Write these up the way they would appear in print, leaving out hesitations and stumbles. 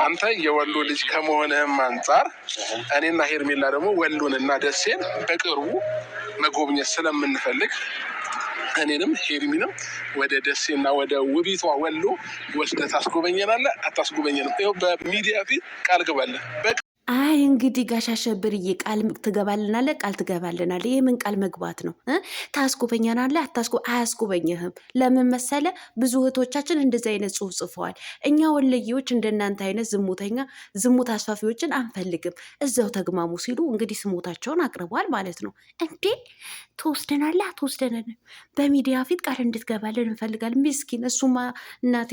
አንተ የወሎ ልጅ ከመሆንህም አንጻር እኔና ሄርሜላ ደግሞ ወሎንና ደሴን በቅርቡ መጎብኘት ስለምንፈልግ እኔንም ሄርሚንም ወደ ደሴና ወደ ውቢቷ ወሎ ወስደህ ታስጎበኘናለህ አታስጎበኘንም? ይኸው በሚዲያ ፊት ቃል ግባለህ። አይ እንግዲህ ጋሽ አሸብርዬ ቃል ትገባልናለህ፣ ቃል ትገባልናለህ። ይህ ምን ቃል መግባት ነው? ታስጎበኛናለህ፣ አያስጎበኝህም። ለምን መሰለ? ብዙ እህቶቻችን እንደዚህ አይነት ጽሁፍ ጽፈዋል። እኛ ወለየዎች እንደናንተ አይነት ዝሙት አስፋፊዎችን አንፈልግም፣ እዛው ተግማሙ ሲሉ እንግዲህ ስሞታቸውን አቅርበዋል ማለት ነው። እንዴ ትወስደናለህ አትወስደንም? በሚዲያ ፊት ቃል እንድትገባልን እንፈልጋለን። ምስኪን እሱማ እናቴ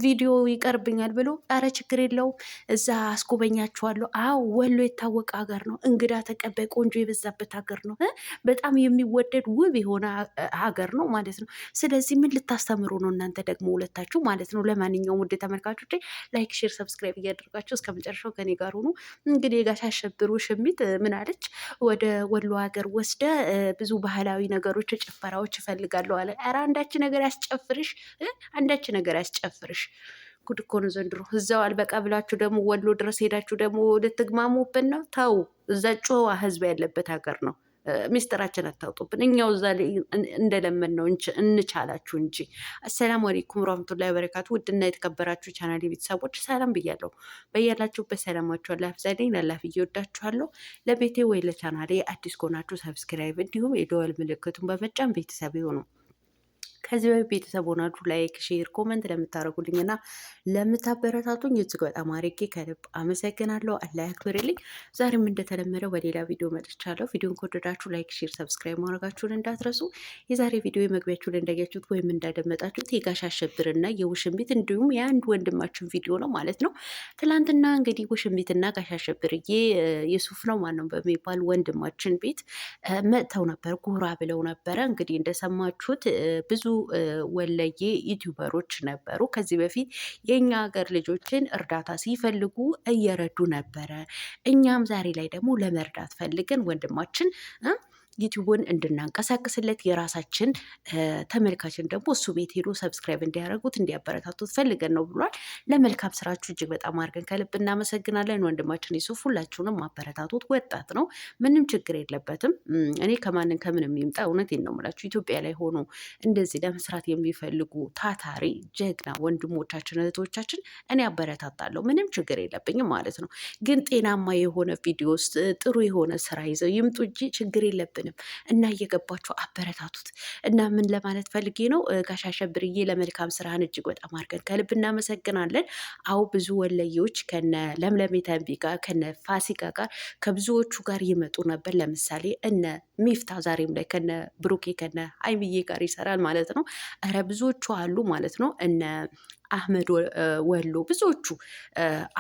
ቪዲዮ ይቀርብኛል ብሎ ኧረ ችግር የለውም እዛ አስጎበኛችኋለሁ። አዎ ወሎ የታወቀ ሀገር ነው። እንግዳ ተቀባይ ቆንጆ የበዛበት ሀገር ነው። በጣም የሚወደድ ውብ የሆነ ሀገር ነው ማለት ነው። ስለዚህ ምን ልታስተምሩ ነው እናንተ ደግሞ ሁለታችሁ ማለት ነው? ለማንኛውም ውድ ተመልካቾች ላይክ፣ ሼር፣ ሰብስክራይብ እያደረጋችሁ እስከ መጨረሻው ከኔ ጋር ሆኑ። እንግዲህ የጋሽ አሸብሩ ሽሚት ምን አለች? ወደ ወሎ ሀገር ወስደ ብዙ ባህላዊ ነገሮች፣ ጭፈራዎች እፈልጋለሁ አለ። ኧረ አንዳች ነገር ያስጨፍርሽ፣ አንዳች ነገር ያስጨፍርሽ። ጉድ እኮ ነው ዘንድሮ። እዛው አልበቃ ብላችሁ ደግሞ ወሎ ድረስ ሄዳችሁ ደግሞ ልትግማሙብን ነው። ተው፣ እዛ ጨዋ ህዝብ ያለበት ሀገር ነው። ሚስጥራችን አታውጡብን። እኛው እዛ እንደለመን ነው እንቻላችሁ እንጂ። አሰላሙ አለይኩም ወራህመቱላሂ ወበረካቱ። ውድና የተከበራችሁ ቻናል ቤተሰቦች ሰላም ብያለሁ። በያላችሁበት ሰላማችሁ አላህ ይብዛልኝ። ላላፍ እየወዳችኋለሁ። ለቤቴ ወይ ለቻናሌ አዲስ ከሆናችሁ ሰብስክራይብ እንዲሁም የደወል ምልክቱን በመጫን ቤተሰብ ይሁኑ። ከዚህ በፊት ቤተሰብ ሆናችሁ ላይክ፣ ሼር፣ ኮመንት ለምታደርጉልኝ እና ለምታበረታቱኝ እጅግ በጣም አድርጌ ከልብ አመሰግናለሁ። አላህ ያክብርልኝ። ዛሬም እንደተለመደው በሌላ ቪዲዮ መጥቻለሁ። ቪዲዮን ከወደዳችሁ ላይክ፣ ሼር፣ ሰብስክራይብ ማድረጋችሁን እንዳትረሱ። የዛሬ ቪዲዮ የመግቢያችሁን እንዳያችሁት ወይም እንዳደመጣችሁት የጋሽ አሸብርና የውሽሚት እንዲሁም የአንድ ወንድማችን ቪዲዮ ነው ማለት ነው። ትላንትና እንግዲህ ውሽሚትና ጋሽ አሸብርዬ የሱፍ ነው ማነው በሚባል ወንድማችን ቤት መጥተው ነበር፣ ጎራ ብለው ነበረ። እንግዲህ እንደሰማችሁት ብዙ ወለዬ ዩቲዩበሮች ነበሩ ከዚህ በፊት የእኛ ሀገር ልጆችን እርዳታ ሲፈልጉ እየረዱ ነበረ። እኛም ዛሬ ላይ ደግሞ ለመርዳት ፈልገን ወንድማችን ዩቲዩቡን እንድናንቀሳቅስለት የራሳችን ተመልካችን ደግሞ እሱ ቤት ሄዶ ሰብስክራይብ እንዲያደርጉት እንዲያበረታቱት ፈልገን ነው ብሏል። ለመልካም ስራችሁ እጅግ በጣም አድርገን ከልብ እናመሰግናለን። ወንድማችን ይሱፍ ሁላችሁንም ማበረታቱት፣ ወጣት ነው፣ ምንም ችግር የለበትም። እኔ ከማንን ከምንም ይምጣ እውነቴን ነው የምላችሁ ኢትዮጵያ ላይ ሆኖ እንደዚህ ለመስራት የሚፈልጉ ታታሪ ጀግና ወንድሞቻችን እህቶቻችን እኔ አበረታታለሁ፣ ምንም ችግር የለብኝም ማለት ነው። ግን ጤናማ የሆነ ቪዲዮ ውስጥ ጥሩ የሆነ ስራ ይዘው ይምጡ እንጂ ችግር የለብንም እና እየገባችሁ አበረታቱት። እና ምን ለማለት ፈልጌ ነው ጋሽ አሸብርዬ ለመልካም ስራህን እጅግ በጣም አድርገን ከልብ እናመሰግናለን። አዎ ብዙ ወለዮች ከነ ለምለሜ ተንቢ ጋር ከነ ፋሲካ ጋር ከብዙዎቹ ጋር ይመጡ ነበር። ለምሳሌ እነ ሚፍታ ዛሬም ላይ ከነ ብሩኬ ከነ ሀይሚዬ ጋር ይሰራል ማለት ነው። ኧረ ብዙዎቹ አሉ ማለት ነው። እነ አህመድ ወሎ ብዙዎቹ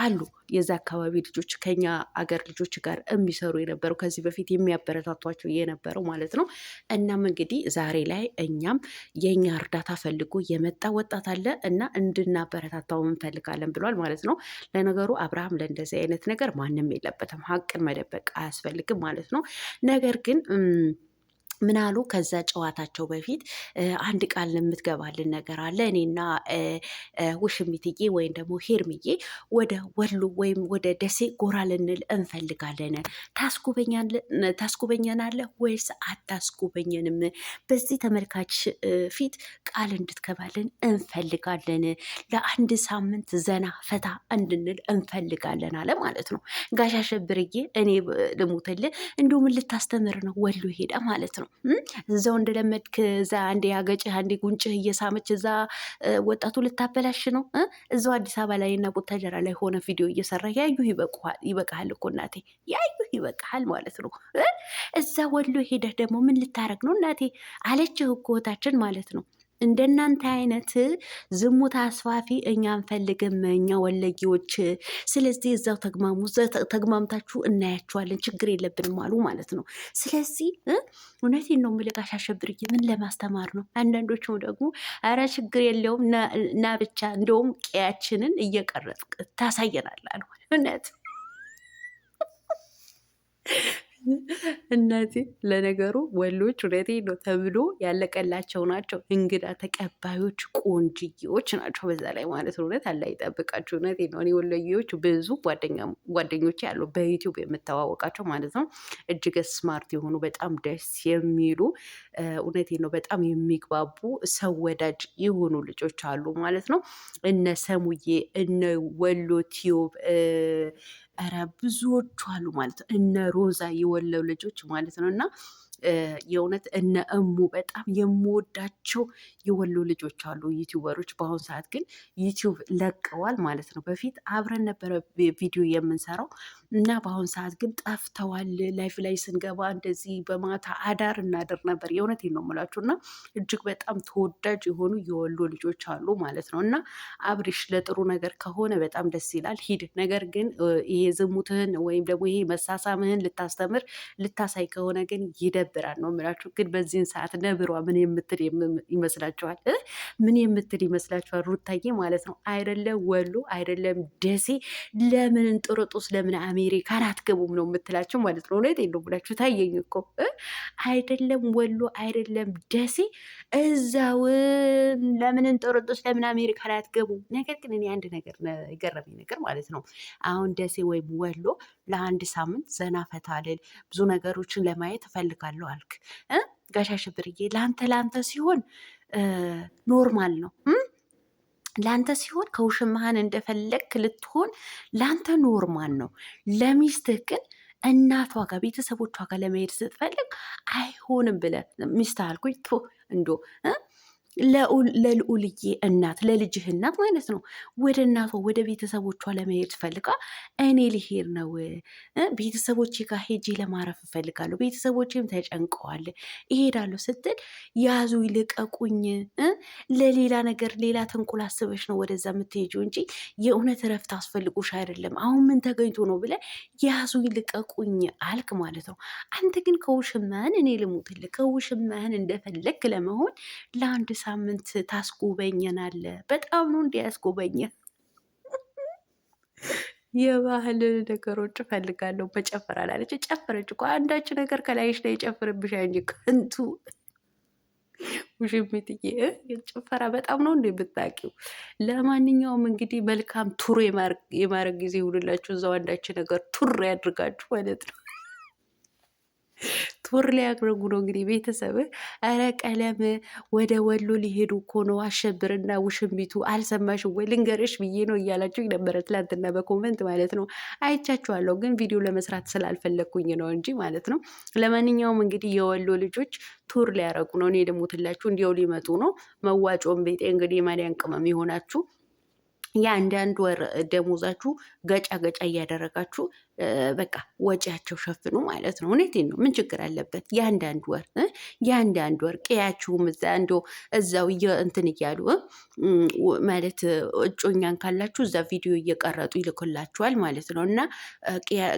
አሉ የዛ አካባቢ ልጆች ከኛ አገር ልጆች ጋር የሚሰሩ የነበሩ ከዚህ በፊት የሚያበረታቷቸው የነበረው ማለት ነው። እናም እንግዲህ ዛሬ ላይ እኛም የእኛ እርዳታ ፈልጎ የመጣ ወጣት አለ እና እንድናበረታታው እንፈልጋለን ብሏል ማለት ነው። ለነገሩ አብርሃም ለእንደዚህ አይነት ነገር ማንም የለበትም፣ ሀቅን መደበቅ አያስፈልግም ማለት ነው። ነገር ግን ምን አሉ? ከዛ ጨዋታቸው በፊት አንድ ቃል የምትገባልን ነገር አለ። እኔና ውሽሚትዬ ወይም ደግሞ ሄርምዬ ወደ ወሎ ወይም ወደ ደሴ ጎራ ልንል እንፈልጋለን። ታስጎበኛናለህ ወይስ አታስጎበኘንም? በዚህ ተመልካች ፊት ቃል እንድትገባልን እንፈልጋለን። ለአንድ ሳምንት ዘና ፈታ እንድንል እንፈልጋለን አለ ማለት ነው። ጋሽ አሸብርዬ እኔ ልሙትልህ እንዲሁም ልታስተምር ነው ወሎ ሄዳ ማለት ነው። እዛው እንደለመድክ እዛ አንዴ ያገጭህ አንዴ ጉንጭህ እየሳመች እዛ ወጣቱ ልታበላሽ ነው። እዛው አዲስ አበባ ላይ እና ቡታጀራ ላይ ሆነ ቪዲዮ እየሰራ ያዩ ይበቃሃል እኮ እናቴ፣ ያዩ ይበቃሃል ማለት ነው። እዛ ወሎ ሄደህ ደግሞ ምን ልታረግ ነው እናቴ አለችህ እኮ እህታችን ማለት ነው። እንደናንተ አይነት ዝሙት አስፋፊ እኛ አንፈልግም፣ እኛ ወለጊዎች። ስለዚህ እዛው ተግማምታችሁ እናያችኋለን፣ ችግር የለብንም አሉ ማለት ነው። ስለዚህ እውነቴን ነው የምልህ ጋሽ አሸብርዬ ምን ለማስተማር ነው? አንዳንዶቹ ደግሞ ኧረ ችግር የለውም ና ብቻ እንደውም ቀያችንን እየቀረጽ ታሳየናል አሉ። እውነት እናቴ ለነገሩ ወሎች እውነቴን ነው ተብሎ ያለቀላቸው ናቸው። እንግዳ ተቀባዮች ቆንጅዬዎች ናቸው። በዛ ላይ ማለት ነው። እውነት አላህ ይጠብቃቸው። እውነቴን ነው። እኔ ወሎዬዎች ብዙ ጓደኞቼ አሉ በዩቲዩብ የምተዋወቃቸው ማለት ነው። እጅግ ስማርት የሆኑ በጣም ደስ የሚሉ እውነቴን ነው በጣም የሚግባቡ ሰው ወዳጅ የሆኑ ልጆች አሉ ማለት ነው። እነ ሰሙዬ እነ ወሎ ቲዩብ ኧረ ብዙዎቹ አሉ ማለት ነው። እነ ሮዛ የወለው ልጆች ማለት ነው እና የእውነት እነ እሙ በጣም የምወዳቸው የወሎ ልጆች አሉ ዩቲዩበሮች። በአሁኑ ሰዓት ግን ዩቲዩብ ለቀዋል ማለት ነው። በፊት አብረን ነበረ ቪዲዮ የምንሰራው እና በአሁኑ ሰዓት ግን ጠፍተዋል። ላይፍ ላይ ስንገባ እንደዚህ በማታ አዳር እናድር ነበር። የእውነቴን ነው የምላችሁ እና እጅግ በጣም ተወዳጅ የሆኑ የወሎ ልጆች አሉ ማለት ነው እና አብሪሽ ለጥሩ ነገር ከሆነ በጣም ደስ ይላል ሂድ። ነገር ግን ይሄ ዝሙትህን ወይም ደግሞ ይሄ መሳሳምህን ልታስተምር ልታሳይ ከሆነ ግን ይደብራል ነው የምላችሁ። ግን በዚህን ሰዓት ነብሯ ምን የምትል ይመስላችኋል? ምን የምትል ይመስላችኋል? ሩታዬ ማለት ነው አይደለም ወሎ አይደለም ደሴ ለምን እንጥርጡስ ለምን አሜሪካን አትገቡም ነው የምትላቸው ማለት ነው። እውነቴን ነው ብላችሁ ታየኝ እኮ አይደለም ወሎ አይደለም ደሴ እዛው ለምን እንጥርጡስ ለምን አሜሪካን አትገቡም። ነገር ግን እኔ አንድ ነገር የገረመኝ ነገር ማለት ነው አሁን ደሴ ወይም ወሎ ለአንድ ሳምንት ዘና ፈታ ልል ብዙ ነገሮችን ለማየት እፈልጋለሁ አልክ ጋሽ አሸብርዬ። ለአንተ ሲሆን ኖርማል ነው። ለአንተ ሲሆን ከውሽማህን እንደፈለግክ ልትሆን ለአንተ ኖርማል ነው። ለሚስትህ ግን እናቷ ጋር ቤተሰቦቿ ጋር ለመሄድ ስትፈልግ አይሆንም ብለህ ሚስት አልኩኝ እንዶ ለልዑልዬ እናት ለልጅህ እናት ማለት ነው ወደ እናቷ ወደ ቤተሰቦቿ ለመሄድ ፈልጋ እኔ ልሄድ ነው ቤተሰቦቼ ጋር ሄጄ ለማረፍ እፈልጋለሁ፣ ቤተሰቦቼም ተጨንቀዋል እሄዳለሁ ስትል ያዙ ይልቀቁኝ። ለሌላ ነገር ሌላ ተንኮል አስበሽ ነው ወደዛ የምትሄጂው እንጂ የእውነት እረፍት አስፈልጎሽ አይደለም። አሁን ምን ተገኝቶ ነው ብለ ያዙ ይልቀቁኝ አልክ ማለት ነው። አንተ ግን ከውሽማህን እኔ ልሙትልህ ከውሽማህን እንደፈለግ ለመሆን ለአንድ ሳምንት ታስጎበኘናለ። በጣም ነው እንዲ ያስጎበኘ። የባህል ነገሮች እፈልጋለሁ መጨፈር አላለች። ጨፈረች እኮ አንዳች ነገር ከላይሽ ላይ ጨፍርብሻ እንጂ ከንቱ ውሽሚትዬ ጭፈራ በጣም ነው እንደ ብታውቂው። ለማንኛውም እንግዲህ መልካም ቱር የማድረግ ጊዜ ይሁንላችሁ። እዛው አንዳች ነገር ቱር ያድርጋችሁ ማለት ነው። ቱር ሊያደርጉ ነው እንግዲህ ቤተሰብ። ኧረ ቀለም ወደ ወሎ ሊሄዱ እኮ ነው አሸብርና ውሽሚቱ። አልሰማሽም ወይ? ልንገርሽ ብዬ ነው እያላችሁ ነበረ ትላንትና በኮመንት ማለት ነው። አይቻችኋለሁ፣ ግን ቪዲዮ ለመስራት ስላልፈለግኩኝ ነው እንጂ ማለት ነው። ለማንኛውም እንግዲህ የወሎ ልጆች ቱር ሊያደርጉ ነው። እኔ ደግሞ ትላችሁ እንዲያው ሊመጡ ነው። መዋጮን ቤጤ እንግዲህ ማሊያን ቅመም የሆናችሁ የአንዳንድ ወር ደሞዛችሁ ገጫ ገጫ እያደረጋችሁ በቃ ወጪያቸው ሸፍኑ ማለት ነው። እውነቴን ነው። ምን ችግር አለበት? የአንዳንድ ወር ቀያችሁም እዛ እዛው እንትን እያሉ ማለት እጮኛን ካላችሁ እዛ ቪዲዮ እየቀረጡ ይልክላችኋል ማለት ነው። እና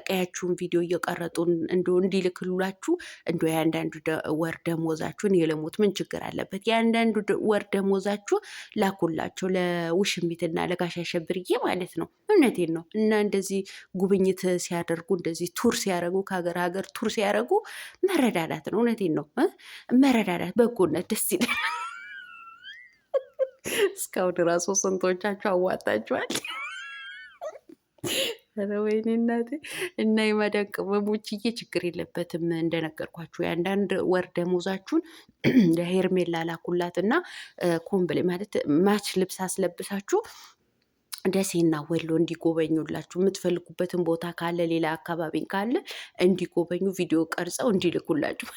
ቀያችሁን ቪዲዮ እየቀረጡ እንዲልክላችሁ የአንዳንዱ ወር ደሞዛችሁን የለሙት ምን ችግር አለበት? የአንዳንዱ ወር ደሞዛችሁ ላኩላቸው ለውሽሚትና ለጋሽ አሸብርዬ ማለት ነው። እውነቴን ነው። እና እንደዚህ ጉብኝት ሲያደርጉ እንደዚህ ቱር ሲያደርጉ ከሀገር ሀገር ቱር ሲያደርጉ መረዳዳት ነው። እውነቴን ነው። መረዳዳት፣ በጎነት ደስ ይላል። እስካሁን ራሱ ስንቶቻችሁ አዋጣችኋል? ወይኔ እናቴ። እና የማዳን ቅመሞችዬ ችግር የለበትም። እንደነገርኳችሁ የአንዳንድ ወር ደሞዛችሁን ለሄርሜላ ላኩላት እና ኮምብሌ ማለት ማች ልብስ አስለብሳችሁ ደሴና ወሎ እንዲጎበኙላችሁ የምትፈልጉበትን ቦታ ካለ ሌላ አካባቢን ካለ እንዲጎበኙ ቪዲዮ ቀርጸው እንዲልኩላችሁ።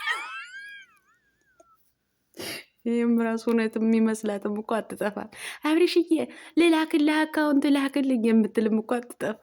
ይህም ራሱ እውነት የሚመስላትም እኮ አትጠፋም። አብሬሽዬ ልላክልህ አካውንት ላክልኝ የምትልም እኮ አትጠፋ።